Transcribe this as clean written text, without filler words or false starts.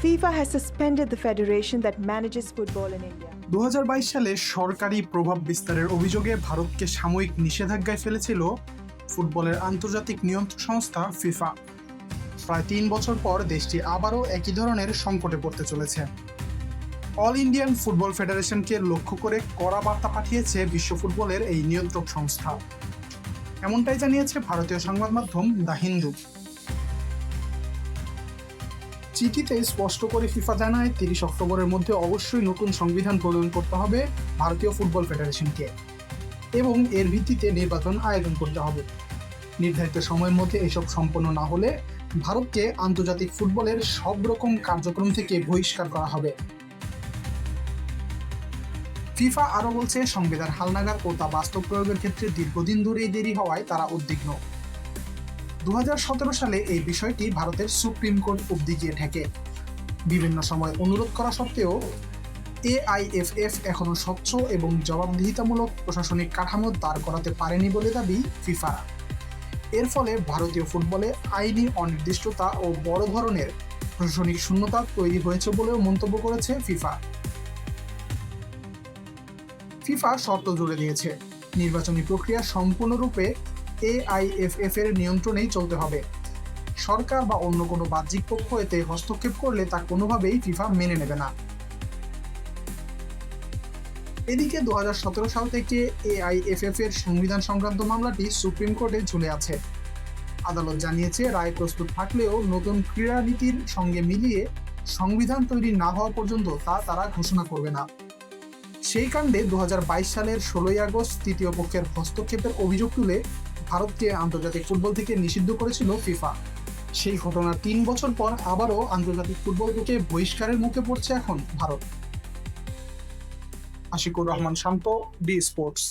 FIFA has suspended the federation that manages football in India. 2022 সালে সরকারি প্রভাব বিস্তারের অভিযোগে ভারতকে সাময়িক নিষেধাজ্ঞায় ফেলেছিল ফুটবলের আন্তর্জাতিক নিয়ন্ত্রক সংস্থা ফিফা। প্রায় 3 বছর পর দেশটি আবারও একই ধরনের সংকটে পড়তে চলেছে। অল ইন্ডিয়ান ফুটবল ফেডারেশনকে লক্ষ্য করে কড়া বার্তা পাঠিয়েছে বিশ্ব ফুটবলের এই নিয়ন্ত্রক সংস্থা। এমনটাই জানিয়েছে ভারতীয় সংবাদ মাধ্যম দ্য হিন্দু। চিঠিতে স্পষ্ট করে ফিফা জানায় 30 অক্টোবরের মধ্যে অবশ্যই নতুন সংবিধান প্রণয়ন করতে হবে ভারতীয় ফুটবল ফেডারেশনকে এবং এর ভিত্তিতে নির্বাচন আয়োজন করতে হবে। নির্ধারিত সময়ের মধ্যে এসব সম্পন্ন না হলে ভারতকে আন্তর্জাতিক ফুটবলের সব রকম কার্যক্রম থেকে বহিষ্কার করা হবে। ফিফা আরও বলছে, সংবিধান হালনাগাদ ও তা বাস্তব প্রয়োগের ক্ষেত্রে দীর্ঘদিন ধরেই দেরি হওয়ায় তারা উদ্বিগ্ন। 2017 সালে এই বিষয়টি ভারতের সুপ্রিম কোর্ট অবধি গিয়ে ঠেকে। বিভিন্ন সময় অনুরোধ করা সত্ত্বেও AIFF এখনো স্বচ্ছ এবং জবাবদিহিতামূলক প্রশাসনিক কাঠামো দাঁড় করাতে পারেনি বলে দাবি ফিফার। এর ফলে ভারতীয় ফুটবলে আইনি অনির্দিষ্টতা ও বড় ধরনের প্রশাসনিক শূন্যতা তৈরি হয়েছে বলেও মন্তব্য করেছে ফিফা। ফিফা শর্ত জুড়ে দিয়েছে, নির্বাচনী প্রক্রিয়া সম্পূর্ণরূপে AIFF এর নিয়ন্ত্রণেই চলতে হবে। সরকার বা অন্য কোনো বাহ্যিক পক্ষ এতে হস্তক্ষেপ করলে তা কোনোভাবেই ফিফা মেনে নেবে না। এদিকে 2017 সাল থেকে AIFF এর সংবিধান সংক্রান্ত মামলাটি সুপ্রিম কোর্টে ঝুলে আছে। আদালত জানিয়েছে, রায় প্রস্তুত থাকলেও নতুন ক্রীড়া নীতির সঙ্গে মিলিয়ে সংবিধান তৈরি না হওয়া পর্যন্ত তা তারা ঘোষণা করবে না। সেই কাণ্ডে 2022 সালের 16 আগস্ট তৃতীয় পক্ষের হস্তক্ষেপের অভিযোগ তুলে ভারতকে আন্তর্জাতিক ফুটবল থেকে নিষিদ্ধ করেছিল ফিফা। সেই ঘটনার 3 বছর পর আবারও আন্তর্জাতিক ফুটবল থেকে বহিষ্কারের মুখে পড়ছে এখন ভারত। আশিকুর রহমান শান্ত, ডি স্পোর্টস।